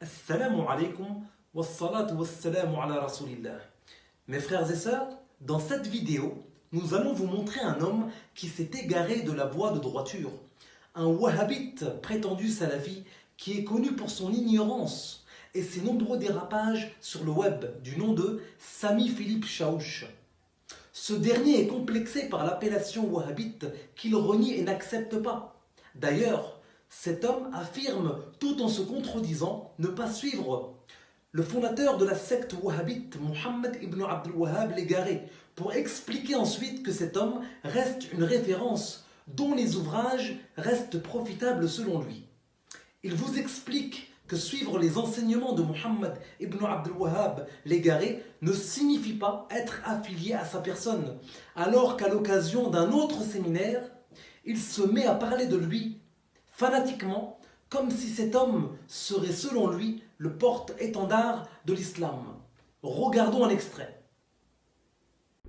Assalamu alaikum wa salatu wa salamu ala rasulillah. Mes frères et sœurs, dans cette vidéo, nous allons vous montrer un homme qui s'est égaré de la voie de droiture. Un wahhabite prétendu salafi qui est connu pour son ignorance et ses nombreux dérapages sur le web du nom de Sami Philippe Chaouch. Ce dernier est complexé par l'appellation wahhabite qu'il renie et n'accepte pas. D'ailleurs, cet homme affirme, tout en se contredisant, ne pas suivre le fondateur de la secte wahhabite, Mohammed ibn Abdul Wahhab l'égaré, pour expliquer ensuite que cet homme reste une référence dont les ouvrages restent profitables selon lui. Il vous explique que suivre les enseignements de Mohammed ibn Abdul Wahhab l'égaré ne signifie pas être affilié à sa personne, alors qu'à l'occasion d'un autre séminaire, il se met à parler de lui fanatiquement, comme si cet homme serait selon lui le porte-étendard de l'islam. Regardons un extrait.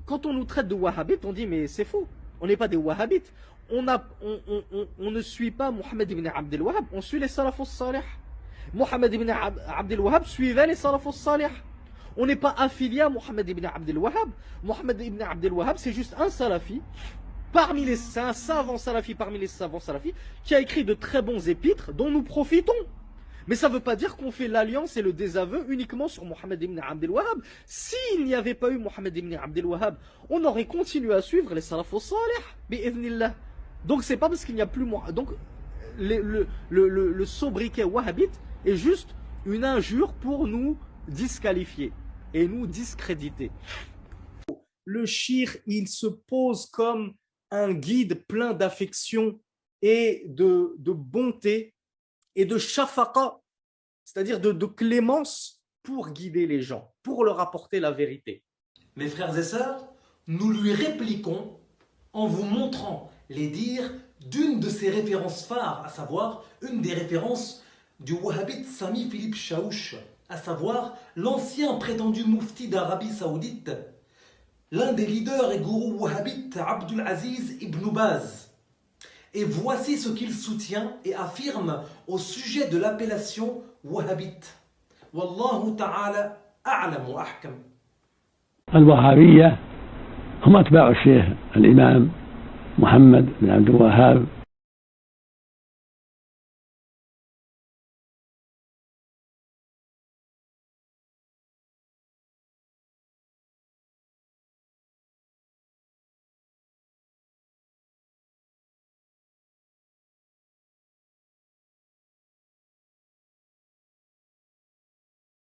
Quand on nous traite de wahhabites, on dit mais c'est faux, on n'est pas des wahhabites. On ne suit pas Mohammed ibn Abdel Wahhab, on suit les salafus salih. Mohammed ibn Abdel Wahhab suivait les salafus salih. On n'est pas affilié à Mohammed ibn Abdel Wahhab. Mohammed ibn Abdel Wahhab, c'est juste un salafi. C'est un savant salafi parmi les savants salafis qui a écrit de très bons épîtres dont nous profitons. Mais ça ne veut pas dire qu'on fait l'alliance et le désaveu uniquement sur Mohammed ibn Abdel Wahhab. S'il n'y avait pas eu Mohammed ibn Abdel Wahhab, on aurait continué à suivre les salafus salih, bi'idhnillah. Donc c'est pas parce qu'il n'y a plus... Donc le sobriquet wahhabite est juste une injure pour nous disqualifier et nous discréditer. Le shir, il se pose comme un guide plein d'affection et de bonté et de shafaqa, c'est-à-dire de clémence pour guider les gens, pour leur apporter la vérité. Mes frères et sœurs, nous lui répliquons en vous montrant les dires d'une de ses références phares, à savoir une des références du wahhabite Sami Philippe Chaouch, à savoir l'ancien prétendu moufti d'Arabie Saoudite, l'un des leaders et gourous wahhabites Abdul Aziz ibn Baz. Et voici ce qu'il soutient et affirme au sujet de l'appellation wahhabite. Wallahu ta'ala a'lam wa ahkam. الوهابية هم أتباع الشيخ الإمام محمد بن عبد الوهاب